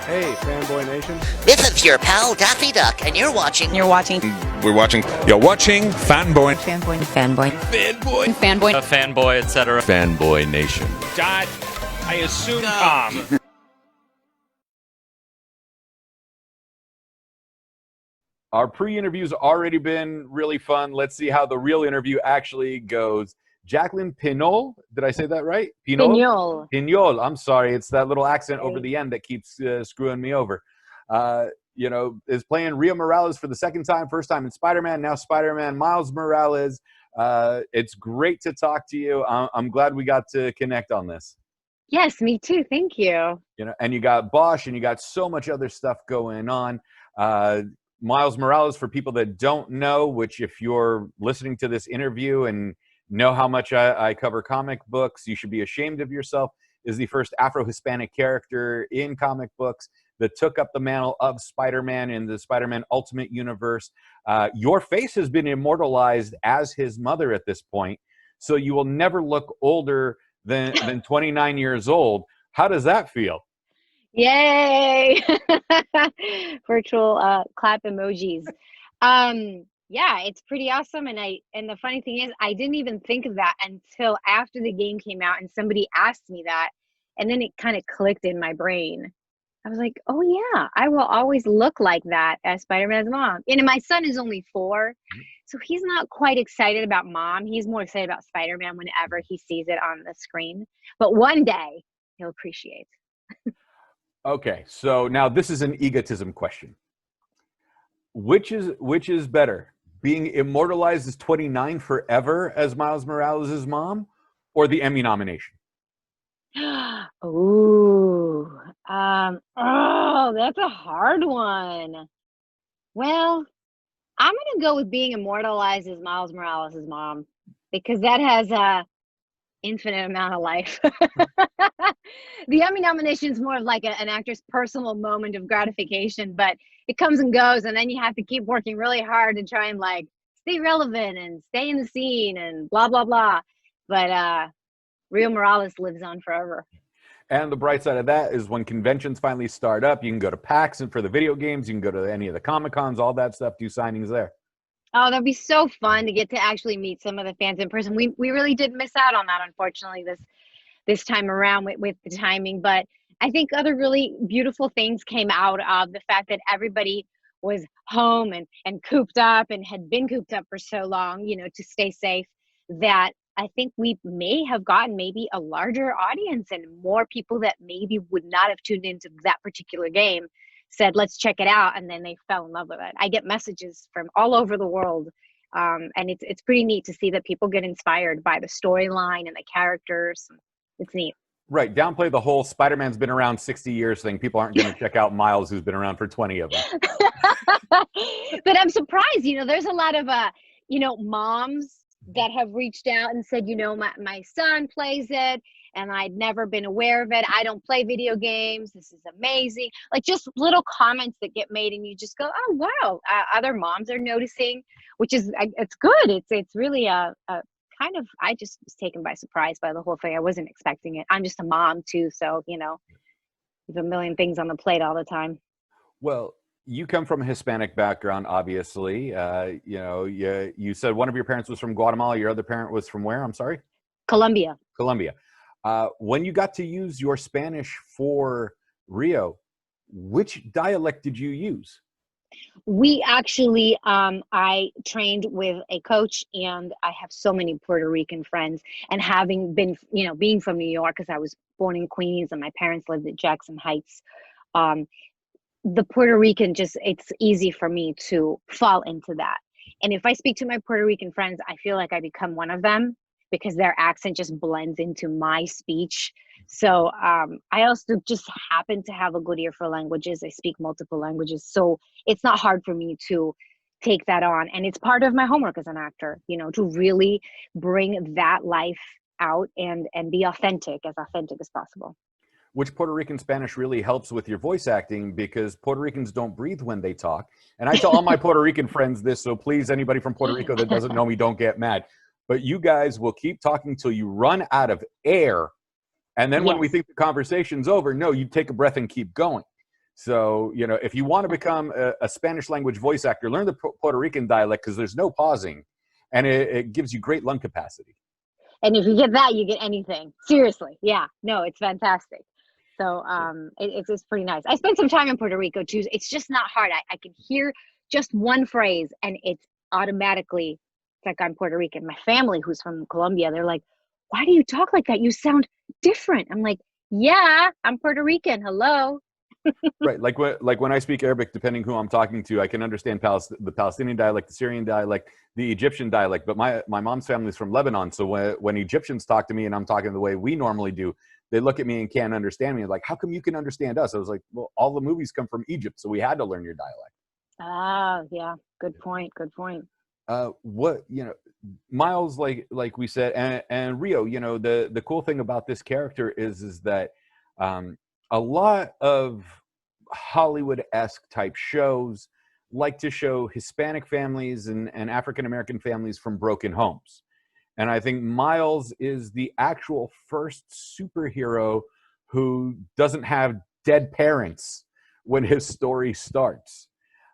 Hey, Fanboy Nation. This is your pal Daffy Duck, and you're watching. We're watching You're watching Fanboy. Fanboy. A fanboy, etc. Fanboy Nation. Dot, I assume Tom. Our pre-interview's already been really fun. Let's see how the real interview actually goes. Jacqueline Piñol, did I say that right? Piñol. Piñol, I'm sorry. It's that little accent over the end that keeps screwing me over. Is playing Rio Morales for the second time, first time in Spider-Man, now Spider-Man Miles Morales. It's great to talk to you. I'm glad we got to connect on this. Yes, me too. Thank you. And you got Bosch, and you got so much other stuff going on. Miles Morales, for people that don't know, which if you're listening to this interview and know how much I cover comic books, you should be ashamed of yourself, is the first Afro-Hispanic character in comic books that took up the mantle of Spider-Man in the Spider-Man Ultimate Universe. Your face has been immortalized as his mother at this point, so you will never look older than 29 years old. How does that feel? Yay! Virtual clap emojis. Yeah, it's pretty awesome. And the funny thing is, I didn't even think of that until after the game came out and somebody asked me that. And then it kind of clicked in my brain. I was like, oh yeah, I will always look like that as Spider-Man's mom. And my son is only 4, so he's not quite excited about mom. He's more excited about Spider-Man whenever he sees it on the screen. But one day he'll appreciate. Okay, so now this is an egotism question. Which is better, being immortalized as 29 forever as Miles Morales' mom, or the Emmy nomination? Ooh, that's a hard one. Well, I'm gonna go with being immortalized as Miles Morales' mom, because that has a infinite amount of life. The Emmy nomination is more of like an actor's personal moment of gratification, but it comes and goes, and then you have to keep working really hard to try and like stay relevant and stay in the scene and blah blah blah. But Rio Morales lives on forever. And the bright side of that is when conventions finally start up, you can go to PAX and for the video games, you can go to any of the Comic-Cons, all that stuff, do signings there. Oh, that'd be so fun to get to actually meet some of the fans in person. We really did miss out on that, unfortunately, this time around with the timing. But I think other really beautiful things came out of the fact that everybody was home and cooped up and had been cooped up for so long, to stay safe, that I think we may have gotten maybe a larger audience, and more people that maybe would not have tuned into that particular game said, let's check it out. And then they fell in love with it. I get messages from all over the world. And it's pretty neat to see that people get inspired by the storyline and the characters. It's neat. Right. Downplay the whole Spider-Man's been around 60 years thing. People aren't going to check out Miles, who's been around for 20 of them. But I'm surprised, there's a lot of, moms that have reached out and said, my son plays it and I'd never been aware of it. I don't play video games. This is amazing. Like just little comments that get made and you just go, oh, wow. Other moms are noticing, which is, it's good. It's really a kind of, I just was taken by surprise by the whole thing. I wasn't expecting it. I'm just a mom too. So, there's a million things on the plate all the time. Well, you come from a Hispanic background, obviously. You said one of your parents was from Guatemala. Your other parent was from where? I'm sorry? Colombia. When you got to use your Spanish for Rio, which dialect did you use? We actually, I trained with a coach, and I have so many Puerto Rican friends. And having been, being from New York, because I was born in Queens and my parents lived at Jackson Heights, the Puerto Rican it's easy for me to fall into that. And if I speak to my Puerto Rican friends, I feel like I become one of them because their accent just blends into my speech. So I also just happen to have a good ear for languages. I speak multiple languages. So it's not hard for me to take that on. And it's part of my homework as an actor, to really bring that life out and be authentic as possible. Which Puerto Rican Spanish really helps with your voice acting, because Puerto Ricans don't breathe when they talk. And I tell all my Puerto Rican friends this, so please, anybody from Puerto Rico that doesn't know me, don't get mad. But you guys will keep talking till you run out of air. And then when we think the conversation's over, no, you take a breath and keep going. So, you know, if you want to become a Spanish language voice actor, learn the Puerto Rican dialect because there's no pausing, and it gives you great lung capacity. And if you get that, you get anything. Seriously. Yeah. No, it's fantastic. So it's pretty nice. I spent some time in Puerto Rico too. It's just not hard. I can hear just one phrase and it's automatically, it's like I'm Puerto Rican. My family who's from Colombia, they're like, why do you talk like that? You sound different. I'm like, yeah, I'm Puerto Rican. Hello. Right. Like when I speak Arabic, depending who I'm talking to, I can understand the Palestinian dialect, the Syrian dialect, the Egyptian dialect. But my mom's family is from Lebanon. So when Egyptians talk to me and I'm talking the way we normally do, they look at me and can't understand me. Like, how come you can understand us? I was like, well, all the movies come from Egypt. So we had to learn your dialect. Ah, yeah. Good point. Good point. What, you know, Miles, like we said, and Rio, you know, the cool thing about this character is that a lot of Hollywood-esque type shows like to show Hispanic families and African-American families from broken homes. And I think Miles is the actual first superhero who doesn't have dead parents when his story starts.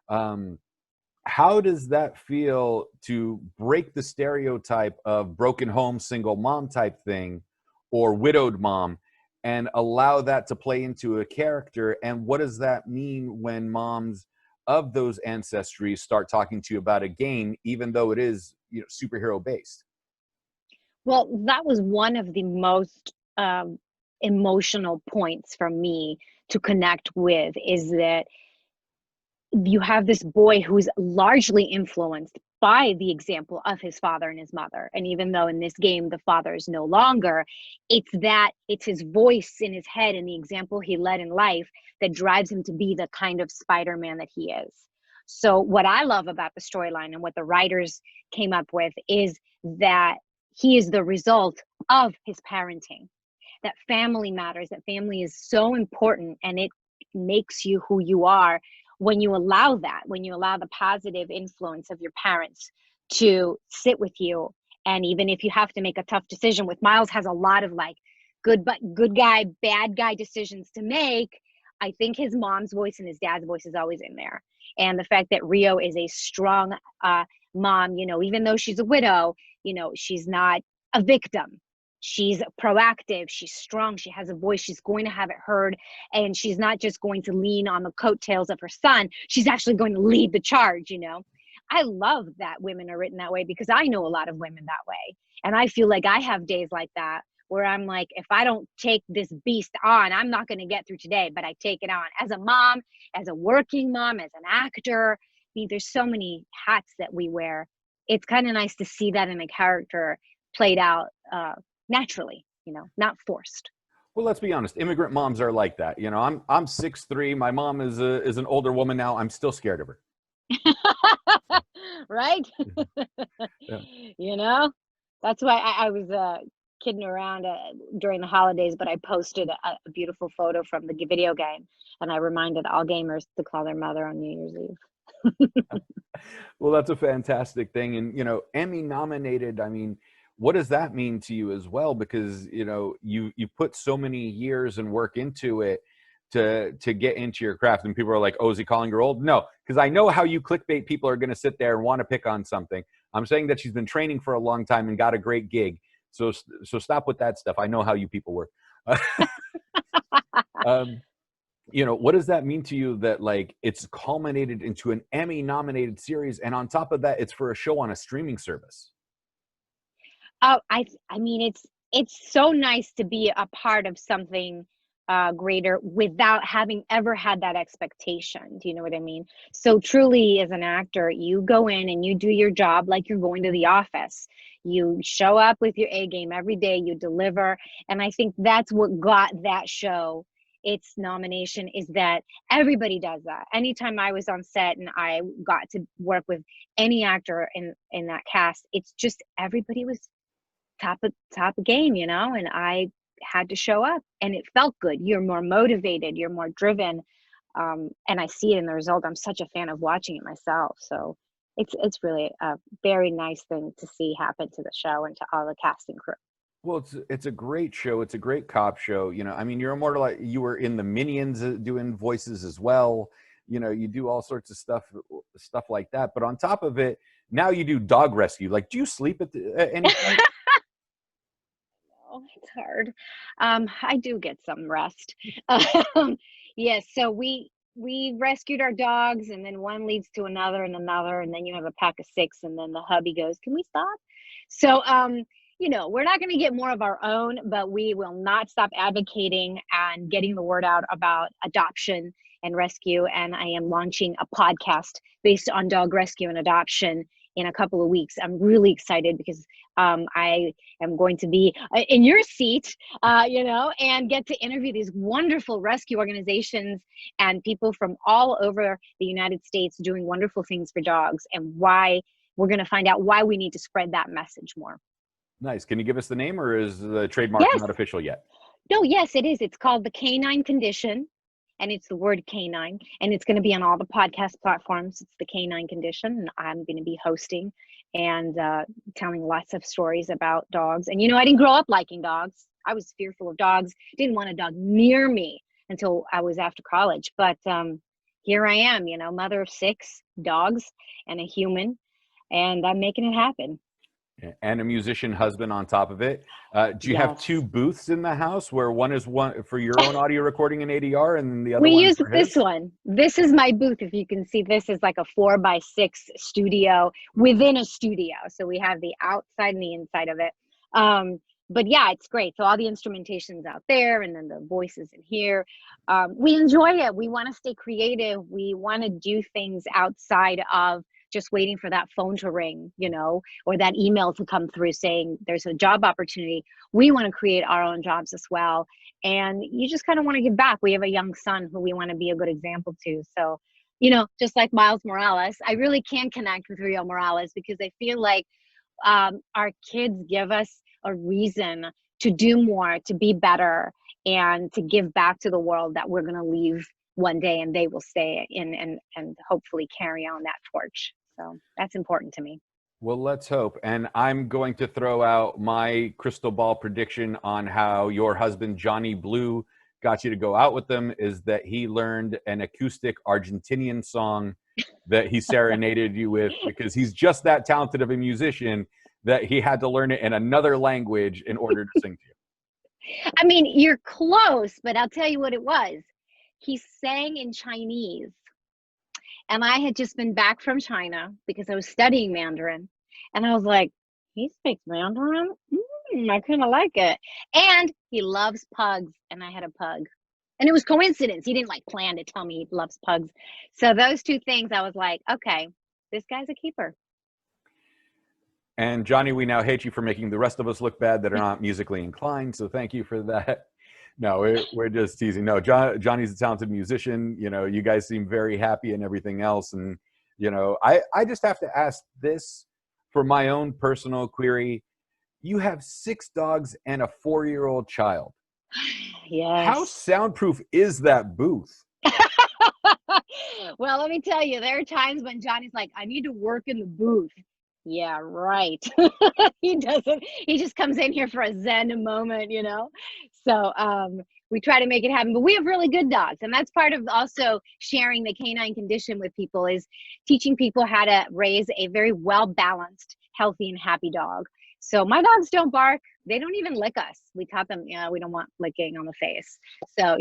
How does that feel to break the stereotype of broken home, single mom type thing, or widowed mom, and allow that to play into a character? And what does that mean when moms of those ancestries start talking to you about a game, even though it is, you know, superhero based? Well, that was one of the most emotional points for me to connect with, is that you have this boy who's largely influenced by the example of his father and his mother. And even though in this game the father is no longer, it's his voice in his head and the example he led in life that drives him to be the kind of Spider-Man that he is. So what I love about the storyline and what the writers came up with is that he is the result of his parenting. That family matters, that family is so important, and it makes you who you are when you allow that, when you allow the positive influence of your parents to sit with you. And even if you have to make a tough decision, with Miles has a lot of like good guy, bad guy decisions to make, I think his mom's voice and his dad's voice is always in there. And the fact that Rio is a strong mom, you know, even though she's a widow, you know, she's not a victim. She's proactive, she's strong, she has a voice, she's going to have it heard, and she's not just going to lean on the coattails of her son, she's actually going to lead the charge, you know. I love that women are written that way because I know a lot of women that way. And I feel like I have days like that where I'm like, if I don't take this beast on, I'm not going to get through today, but I take it on as a mom, as a working mom, as an actor. I mean, there's so many hats that we wear. It's kind of nice to see that in a character played out naturally, you know, not forced. Well, let's be honest. Immigrant moms are like that. You know, I'm 6'3". My mom is an older woman now. I'm still scared of her. Right? Yeah. You know, that's why I was kidding around during the holidays, but I posted a beautiful photo from the video game, and I reminded all gamers to call their mother on New Year's Eve. Well, that's a fantastic thing. And, you know, Emmy nominated, I mean, what does that mean to you as well? Because, you know, you put so many years and work into it to get into your craft, and people are like, oh, is he calling her old? No, because I know how you clickbait people are going to sit there and want to pick on something. I'm saying that she's been training for a long time and got a great gig. So stop with that stuff. I know how you people work. You know, what does that mean to you that like it's culminated into an Emmy nominated series, and on top of that, it's for a show on a streaming service? Oh, I mean, it's so nice to be a part of something greater without having ever had that expectation. Do you know what I mean? So truly, as an actor, you go in and you do your job like you're going to the office. You show up with your A game every day, you deliver. And I think that's what got that show its nomination, is that everybody does that. Anytime I was on set and I got to work with any actor in that cast, it's just everybody was top of game, you know, and I had to show up, and it felt good. You're more motivated, you're more driven, and I see it in the result. I'm such a fan of watching it myself, so it's really a very nice thing to see happen to the show and to all the casting crew. Well, it's a great show. It's a great cop show. You know, I mean, you're immortal. You were in the Minions doing voices as well. You know, you do all sorts of stuff like that. But on top of it, now you do dog rescue. Like, do you sleep at any point? Oh, it's hard. I do get some rest. Yes, so we rescued our dogs, and then one leads to another and another, and then you have a pack of six, and then the hubby goes, "Can we stop?" So, we're not going to get more of our own, but we will not stop advocating and getting the word out about adoption and rescue. And I am launching a podcast based on dog rescue and adoption in a couple of weeks. I'm really excited because I am going to be in your seat, and get to interview these wonderful rescue organizations and people from all over the United States doing wonderful things for dogs, and why we're going to find out why we need to spread that message more. Nice. Can you give us the name, or is the trademark Yes. not official yet? No, yes, it is. It's called the Canine Condition, and it's the word canine, and it's going to be on all the podcast platforms. It's the Canine Condition, and I'm going to be hosting and telling lots of stories about dogs. And, I didn't grow up liking dogs. I was fearful of dogs. Didn't want a dog near me until I was after college. But here I am, mother of 6 dogs and a human, and I'm making it happen. And a musician husband on top of it. Do you have 2 booths in the house, where one is one for your own audio recording in ADR, and the other we one use for this his? one. This is my booth. If you can see, this is like a 4x6 studio within a studio. So we have the outside and the inside of it. But yeah, it's great. So all the instrumentation's out there, and then the voices in here. We enjoy it. We want to stay creative. We want to do things outside of just waiting for that phone to ring, or that email to come through saying there's a job opportunity. We want to create our own jobs as well. And you just kind of want to give back. We have a young son who we want to be a good example to. So, just like Miles Morales, I really can connect with Rio Morales, because I feel like our kids give us a reason to do more, to be better, and to give back to the world that we're going to leave one day, and they will stay in and hopefully carry on that torch. So that's important to me. Well, let's hope. And I'm going to throw out my crystal ball prediction on how your husband, Johnny Blue, got you to go out with them, is that he learned an acoustic Argentinian song that he serenaded you with, because he's just that talented of a musician that he had to learn it in another language in order to sing to you. I mean, you're close, but I'll tell you what it was. He sang in Chinese. And I had just been back from China because I was studying Mandarin. And I was like, he speaks Mandarin? I kind of like it. And he loves pugs. And I had a pug. And it was coincidence. He didn't plan to tell me he loves pugs. So those 2 things, I was like, okay, this guy's a keeper. And Johnny, we now hate you for making the rest of us look bad that are not musically inclined. So thank you for that. No, we're just teasing. No, Johnny's a talented musician. You guys seem very happy and everything else. And, I just have to ask this for my own personal query. You have 6 dogs and a 4-year-old child. Yes. How soundproof is that booth? Well, let me tell you, there are times when Johnny's like, I need to work in the booth. Yeah, right. He doesn't. He just comes in here for a Zen moment, So we try to make it happen. But we have really good dogs. And that's part of also sharing the canine condition with people, is teaching people how to raise a very well-balanced, healthy, and happy dog. So my dogs don't bark. They don't even lick us. We taught them, we don't want licking on the face. So,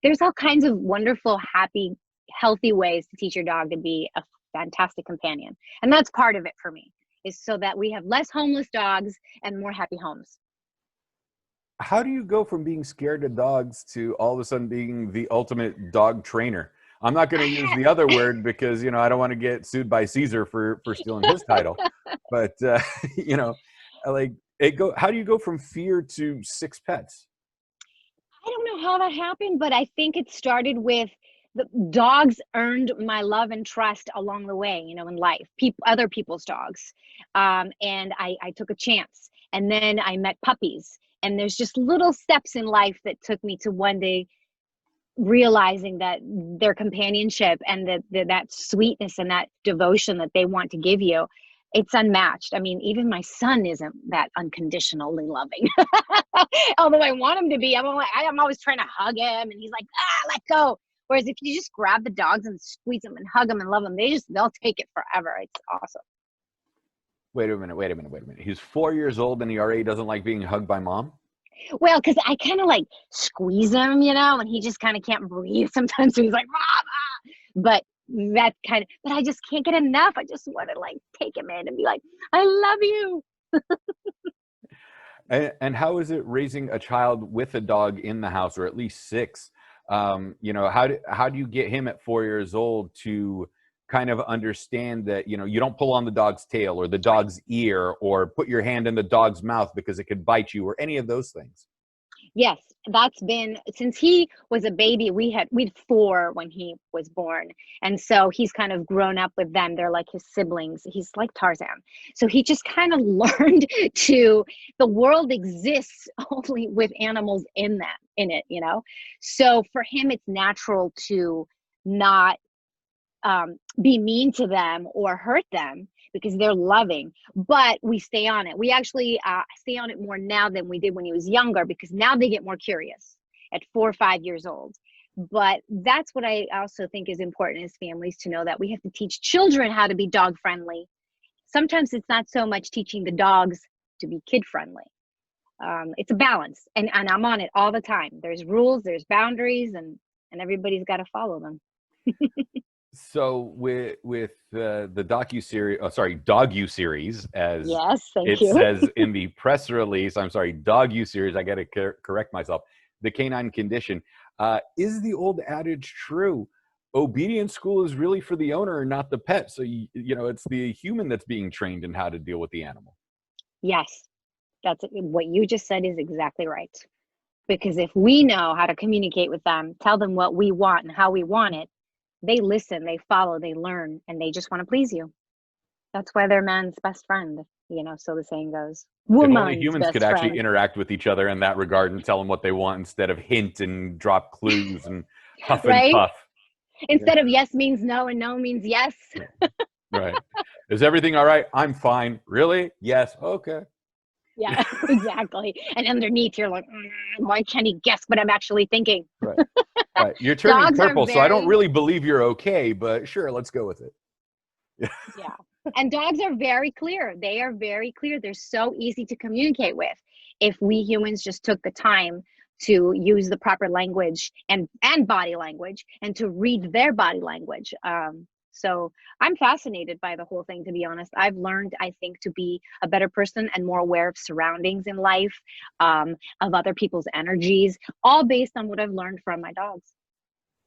there's all kinds of wonderful, happy, healthy ways to teach your dog to be a fantastic companion. And that's part of it for me, is so that we have less homeless dogs and more happy homes. How do you go from being scared of dogs to all of a sudden being the ultimate dog trainer? I'm not going to use the other word because, I don't want to get sued by Caesar for stealing his title. But, how do you go from fear to 6 pets? I don't know how that happened, but I think it started with the dogs earned my love and trust along the way, in life, other people's dogs. And I took a chance, and then I met puppies, and there's just little steps in life that took me to one day realizing that their companionship and that sweetness and that devotion that they want to give you It's unmatched. I mean, even my son isn't that unconditionally loving. Although I want him to be. I'm always trying to hug him, and he's like, let go. Whereas if you just grab the dogs and squeeze them and hug them and love them, they'll take it forever. It's awesome. Wait a minute. He's 4 years old and he already doesn't like being hugged by mom? Well, because I kind of like squeeze him, and he just kind of can't breathe sometimes. So he's like, Mama! But I just can't get enough. I just want to like take him in and be like, I love you. And how is it raising a child with a dog in the house, or at least 6? How do you get him at 4 years old to kind of understand that, you don't pull on the dog's tail or the dog's ear or put your hand in the dog's mouth because it could bite you or any of those things? Yes, that's been since he was a baby. We had 4 when he was born. And so he's kind of grown up with them. They're like his siblings. He's like Tarzan. So he just kind of learned the world exists only with animals in it. So for him, it's natural to not be mean to them or hurt them because they're loving, but we stay on it. We actually stay on it more now than we did when he was younger, because now they get more curious at 4 or 5 years old. But that's what I also think is important as families to know, that we have to teach children how to be dog friendly. Sometimes it's not so much teaching the dogs to be kid friendly. It's a balance, and I'm on it all the time. There's rules, there's boundaries, and everybody's got to follow them. So with the Dog-U series, as yes, thank it you. says in the press release, Dog-U series, I got to correct myself, the Canine Condition, is the old adage true? Obedience school is really for the owner and not the pet. So, it's the human that's being trained in how to deal with the animal. Yes, that's what you just said is exactly right. Because if we know how to communicate with them, tell them what we want and how we want it, they listen, they follow, they learn, and they just want to please you. That's why they're man's best friend, so the saying goes. If only humans could actually interact with each other in that regard and tell them what they want instead of hint and drop clues and huff and puff. Instead of yes means no and no means yes. Right. Is everything all right? I'm fine. Really? Yes. Okay. Yeah, exactly. And underneath, you're like, why can't he guess what I'm actually thinking? Right. Right. You're turning purple, so I don't really believe you're okay, but sure, let's go with it. Yeah. And dogs are very clear. They are very clear. They're so easy to communicate with. If we humans just took the time to use the proper language and body language, and to read their body language. So I'm fascinated by the whole thing, to be honest. I've learned, I think, to be a better person and more aware of surroundings in life, of other people's energies, all based on what I've learned from my dogs.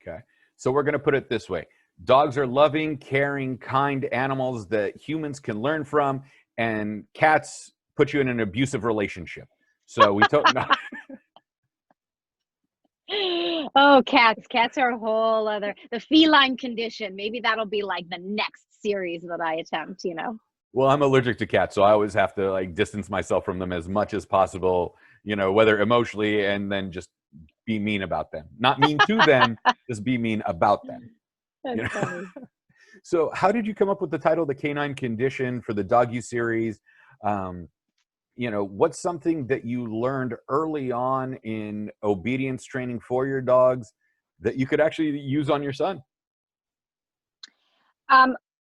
Okay. So we're going to put it this way. Dogs are loving, caring, kind animals that humans can learn from, and cats put you in an abusive relationship. So we no. Oh, cats are a whole other, the feline condition. Maybe that'll be like the next series that I attempt, Well, I'm allergic to cats, so I always have to distance myself from them as much as possible, whether emotionally, and then just be mean about them. Not mean to them, just be mean about them. That's funny. So how did you come up with the title, The Canine Condition, for the Dog-U series? What's something that you learned early on in obedience training for your dogs that you could actually use on your son?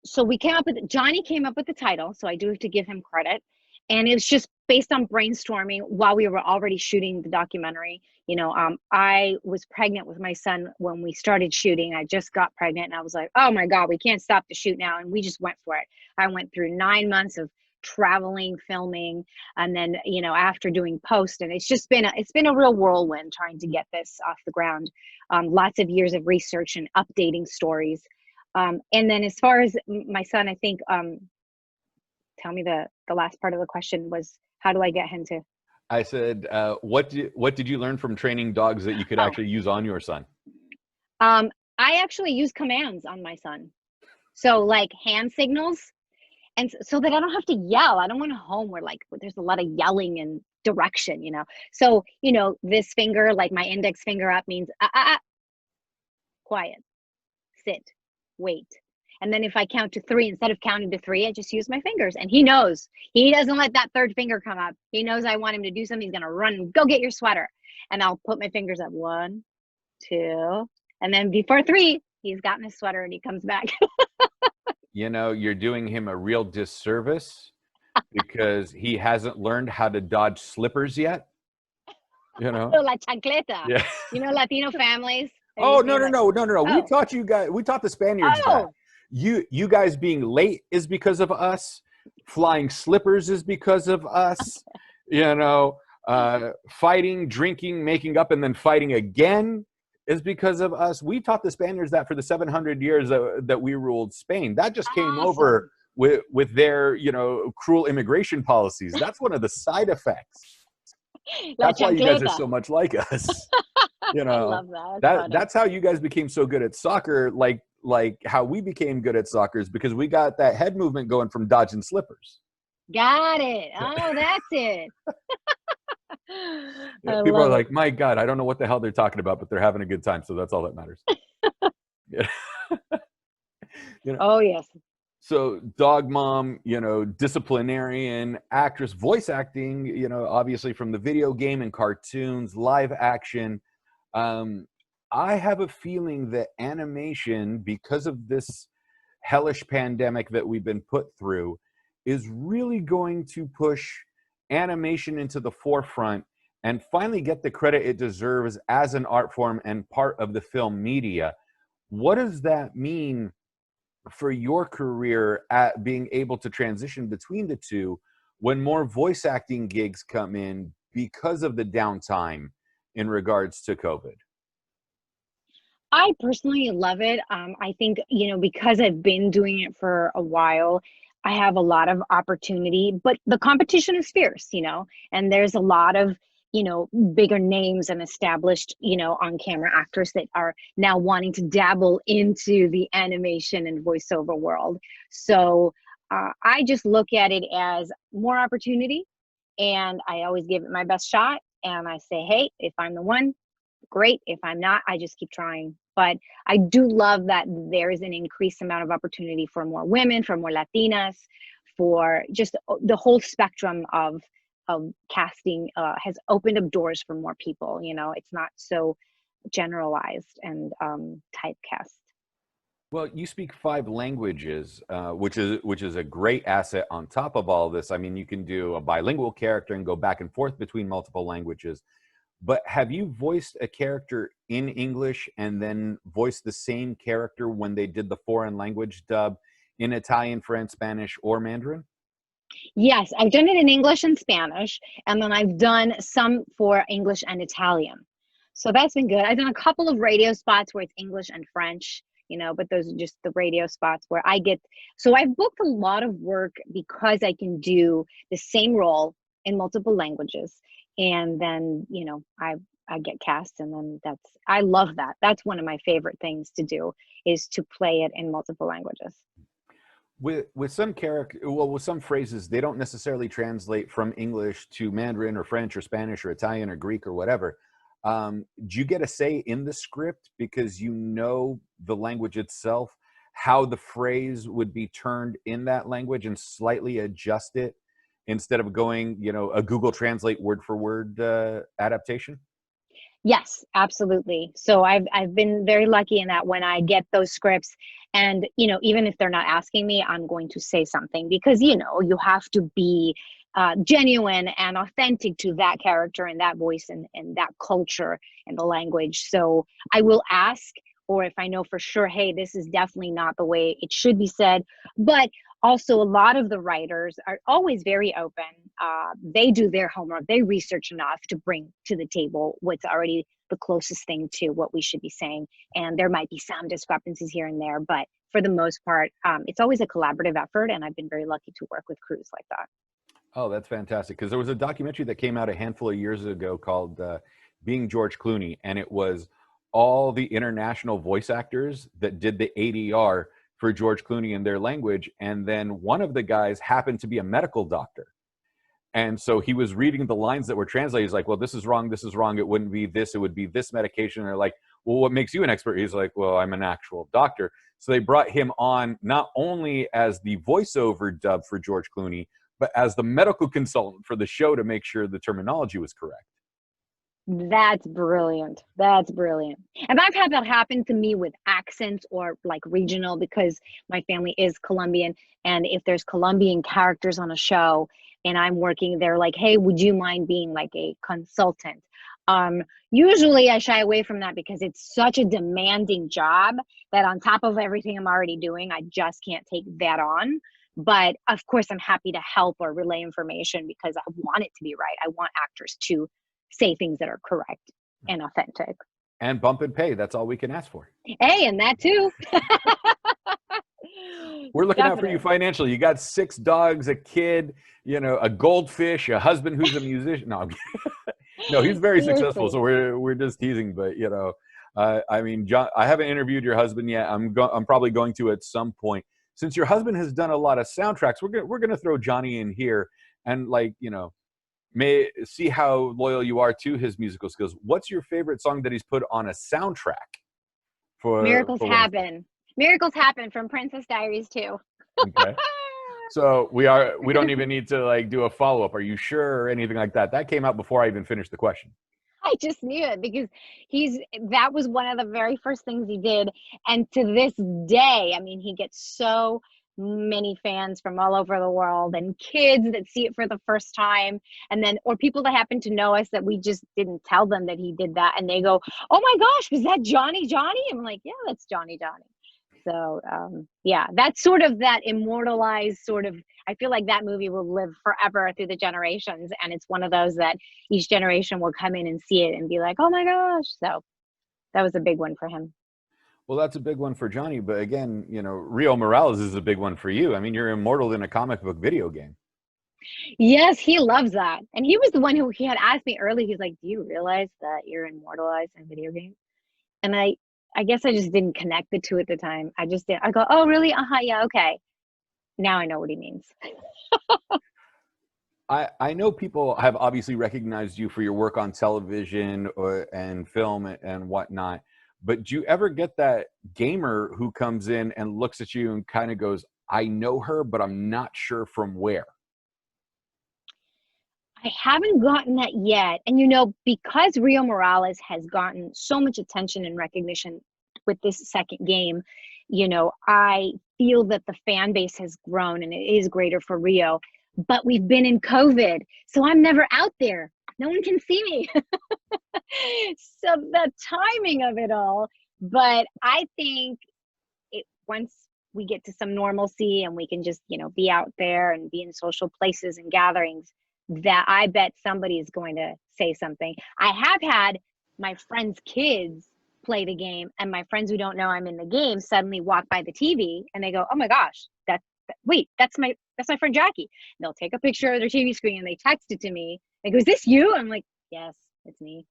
So Johnny came up with the title, so I do have to give him credit. And it was just based on brainstorming while we were already shooting the documentary. I was pregnant with my son when we started shooting. I just got pregnant, and I was like, oh my God, we can't stop the shoot now. And we just went for it. I went through 9 months of traveling, filming, and then, after doing post. And it's been a real whirlwind trying to get this off the ground. Lots of years of research and updating stories. And then as far as my son, I think, tell me the last part of the question was, how do I get him to? I said, what did you learn from training dogs that you could actually use on your son? I actually use commands on my son. So like hand signals, and so that I don't have to yell. I don't want a home where there's a lot of yelling and direction, So, this finger, like my index finger up, means quiet, sit, wait. And then if I count to 3, instead of counting to 3, I just use my fingers. And he knows. He doesn't let that third finger come up. He knows I want him to do something. He's going to run and go get your sweater. And I'll put my fingers up. 1, 2. And then before 3, he's gotten his sweater and he comes back. You know, you're doing him a real disservice because he hasn't learned how to dodge slippers yet. You know? La chancleta. Yeah. You know, Latino families. Oh, no. Oh. We taught you guys, we taught the Spaniards that. You guys being late is because of us. Flying slippers is because of us. You know, fighting, drinking, making up, and then fighting again is because of us. We taught the Spaniards that for the 700 years that we ruled Spain. That just came over with their, you know, cruel immigration policies. That's one of the side effects. That's why you guys are so much like us. You know, I love that. That's how you guys became so good at soccer. Like how we became good at soccer is because we got that head movement going from dodging slippers. Got it. Oh, that's it. Yeah, people are like, my God, I don't know what the hell they're talking about, but they're having a good time. So that's all that matters. Yeah. You know, oh, yes. so dog mom, you know, disciplinarian, actress, voice acting, you know, obviously from the video game and cartoons, live action. I have a feeling that animation, because of this hellish pandemic that we've been put through, is really going to push animation into the forefront and finally get the credit it deserves as an art form and part of the film media. What does that mean for your career at being able to transition between the two when more voice acting gigs come in because of the downtime in regards to COVID? I personally love it. I think, you know, because I've been doing it for a while, I have a lot of opportunity, but the competition is fierce, you know, and there's a lot of, you know, bigger names and established, you know, on-camera actors that are now wanting to dabble into the animation and voiceover world. So I just look at it as more opportunity, and I always give it my best shot. And I say, hey, if I'm the one, great. If I'm not, I just keep trying. But I do love that there is an increased amount of opportunity for more women, for more Latinas, for just the whole spectrum of casting has opened up doors for more people. You know, it's not so generalized and typecast. Well, you speak 5 languages, which is a great asset on top of all this. I mean, you can do a bilingual character and go back and forth between multiple languages. But have you voiced a character in English and then voiced the same character when they did the foreign language dub in Italian, French, Spanish, or Mandarin? Yes, I've done it in English and Spanish, and then I've done some for English and Italian. So that's been good. I've done a couple of radio spots where it's English and French, you know, but those are just the radio spots where I get. So I've booked a lot of work because I can do the same role in multiple languages. And then, you know, I get cast, and then I love that. That's one of my favorite things to do, is to play it in multiple languages. With some with some phrases, they don't necessarily translate from English to Mandarin or French or Spanish or Italian or Greek or whatever. Do you get a say in the script because you know the language itself, how the phrase would be turned in that language and slightly adjust it instead of going, you know, a Google Translate word for word adaptation? Yes, absolutely. So I've been very lucky in that when I get those scripts, and, you know, even if they're not asking me, I'm going to say something, because, you know, you have to be genuine and authentic to that character and that voice and that culture and the language. So I will ask, or if I know for sure, hey, this is definitely not the way it should be said. But also, a lot of the writers are always very open. They do their homework. They research enough to bring to the table what's already the closest thing to what we should be saying. And there might be some discrepancies here and there, but for the most part, it's always a collaborative effort. And I've been very lucky to work with crews like that. Oh, that's fantastic. Because there was a documentary that came out a handful of years ago called Being George Clooney. And it was all the international voice actors that did the ADR for George Clooney in their language. And then one of the guys happened to be a medical doctor. And so he was reading the lines that were translated. He's like, well, this is wrong. This is wrong. It wouldn't be this. It would be this medication. And they're like, well, what makes you an expert? He's like, well, I'm an actual doctor. So they brought him on not only as the voiceover dub for George Clooney, but as the medical consultant for the show to make sure the terminology was correct. That's brilliant. That's brilliant. And I've had that happen to me with accents or like regional, because my family is Colombian. And if there's Colombian characters on a show and I'm working, they're like, hey, would you mind being like a consultant? Usually I shy away from that because it's such a demanding job that on top of everything I'm already doing, I just can't take that on. But of course, I'm happy to help or relay information because I want it to be right. I want actors to say things that are correct and authentic. And bump and pay. That's all we can ask for. Hey, and that too. We're looking out for you financially. You got 6 dogs, a kid, you know, a goldfish, a husband who's a musician. No, no, he's very successful. So we're just teasing, but you know, I mean, John, I haven't interviewed your husband yet. I'm probably going to at some point. Since your husband has done a lot of soundtracks, we're gonna throw Johnny in here and, like, you know, may see how loyal you are to his musical skills. What's your favorite song that he's put on a soundtrack? For Miracles Happen. Miracles Happen from Princess Diaries too. Okay. So we don't even need to like do a follow-up. Are you sure or anything like that? That came out before I even finished the question. I just knew it because that was one of the very first things he did. And to this day, I mean, he gets so many fans from all over the world and kids that see it for the first time. And then, or people that happen to know us that we just didn't tell them that he did that. And they go, oh my gosh, was that Johnny? I'm like, yeah, that's Johnny. So yeah, that's sort of that immortalized sort of, I feel like that movie will live forever through the generations. And it's one of those that each generation will come in and see it and be like, oh my gosh. So that was a big one for him. Well, that's a big one for Johnny. But again, you know, Rio Morales is a big one for you. I mean, you're immortal in a comic book video game. Yes, he loves that. And he was the one who he had asked me early. He's like, do you realize that you're immortalized in video games? And I guess I just didn't connect the two at the time. I just did. I go, oh, really? Yeah, okay. Now I know what he means. I know people have obviously recognized you for your work on television and film and whatnot, but do you ever get that gamer who comes in and looks at you and kind of goes, I know her, but I'm not sure from where? I haven't gotten that yet. And, you know, because Rio Morales has gotten so much attention and recognition with this second game, you know, I feel that the fan base has grown and it is greater for Rio. But we've been in COVID, so I'm never out there. No one can see me. So the timing of it all. But I think once we get to some normalcy and we can just, you know, be out there and be in social places and gatherings, that I bet somebody is going to say something. I have had my friends' kids play the game, and my friends who don't know I'm in the game suddenly walk by the TV and they go, oh my gosh, that's my friend Jackie. And they'll take a picture of their TV screen and they text it to me. They go, is this you? I'm like, yes, it's me.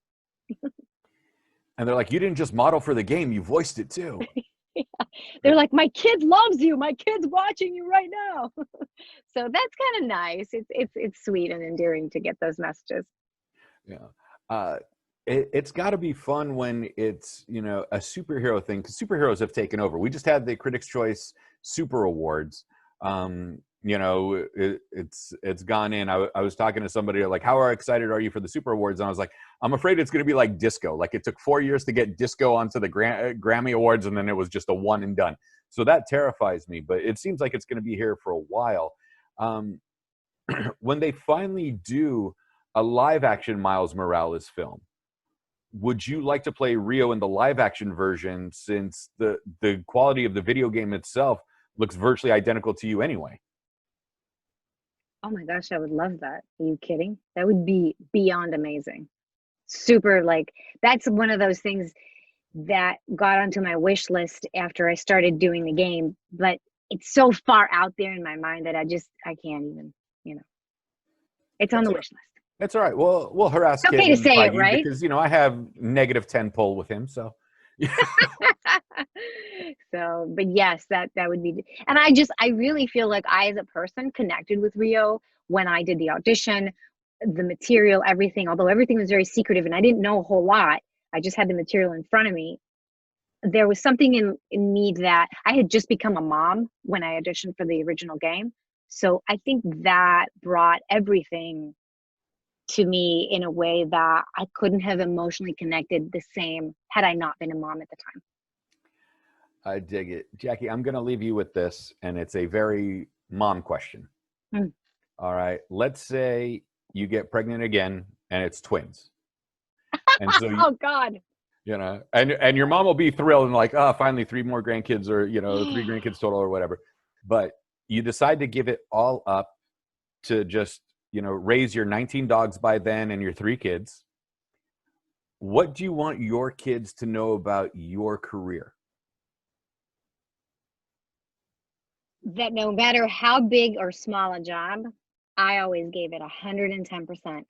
And they're like, you didn't just model for the game, you voiced it too. Yeah. They're like, my kid loves you. My kid's watching you right now. So that's kind of nice. It's sweet and endearing to get those messages. Yeah. It's got to be fun when it's, you know, a superhero thing, because superheroes have taken over. We just had the Critics' Choice Super Awards. You know, it's gone in. I was talking to somebody like, how excited are you for the Super Awards? And I was like, I'm afraid it's going to be like disco. Like it took 4 years to get disco onto the Grammy Awards, and then it was just a one and done. So that terrifies me, but it seems like it's going to be here for a while. When they finally do a live action Miles Morales film, would you like to play Rio in the live action version, since the quality of the video game itself looks virtually identical to you anyway? Oh my gosh, I would love that. Are you kidding? That would be beyond amazing. Super, like, that's one of those things that got onto my wish list after I started doing the game, but it's so far out there in my mind that I can't even, you know. It's on the wish list. That's all right. We'll harass It's okay to say it, right? Because, you know, I have -10 pull with him, so. So, but yes, that would be, and I really feel like I, as a person, connected with Rio when I did the audition, the material, everything, although everything was very secretive and I didn't know a whole lot. I just had the material in front of me. there was something in me that I had just become a mom when I auditioned for the original game. So I think that brought everything to me in a way that I couldn't have emotionally connected the same had I not been a mom at the time. I dig it. Jackie, I'm going to leave you with this, and it's a very mom question. Mm. All right. Let's say you get pregnant again and it's twins. And so Oh God. you know, and your mom will be thrilled and like, oh, finally 3 more grandkids, or, you know, 3 grandkids total or whatever. But you decide to give it all up to just, you know, raise your 19 dogs by then and your 3 kids. What do you want your kids to know about your career? That no matter how big or small a job, I always gave it 110%.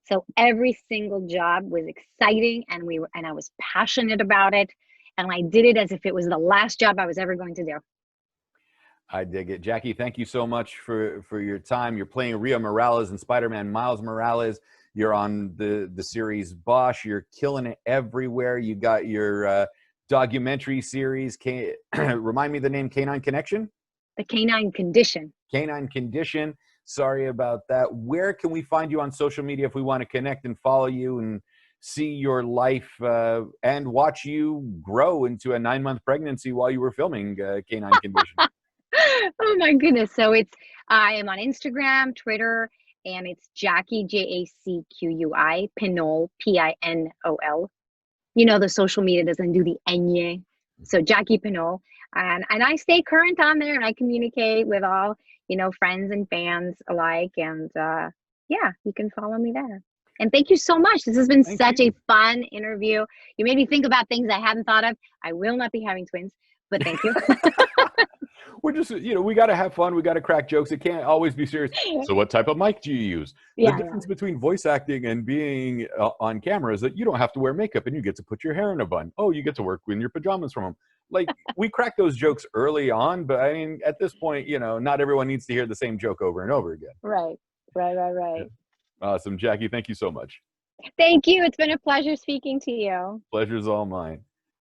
So every single job was exciting, and I was passionate about it, and I did it as if it was the last job I was ever going to do. I dig it. Jackie, thank you so much for your time. You're playing Rio Morales and Spider-Man Miles Morales. You're on the series Bosch. You're killing it everywhere. You got your documentary series. Remind me the name, Canine Connection? The Canine Condition. Canine Condition. Sorry about that. Where can we find you on social media if we want to connect and follow you and see your life and watch you grow into a 9-month pregnancy while you were filming Canine Condition? Oh my goodness. So I am on Instagram, Twitter, and it's Jackie, Jacqui, Piñol, Pinol. You know, the social media doesn't do the enye. So Jackie Piñol. And I stay current on there, and I communicate with all, you know, friends and fans alike. And yeah, you can follow me there. And thank you so much. This has been such a fun interview. You made me think about things I hadn't thought of. I will not be having twins, but thank you. We're just, you know, we got to have fun. We got to crack jokes. It can't always be serious. So what type of mic do you use? Yeah, the difference between voice acting and being on camera is that you don't have to wear makeup and you get to put your hair in a bun. Oh, you get to work in your pajamas from home. Like, we crack those jokes early on, but I mean, at this point, you know, not everyone needs to hear the same joke over and over again. Right. Yeah. Awesome. Jackie, thank you so much. Thank you. It's been a pleasure speaking to you. Pleasure's all mine.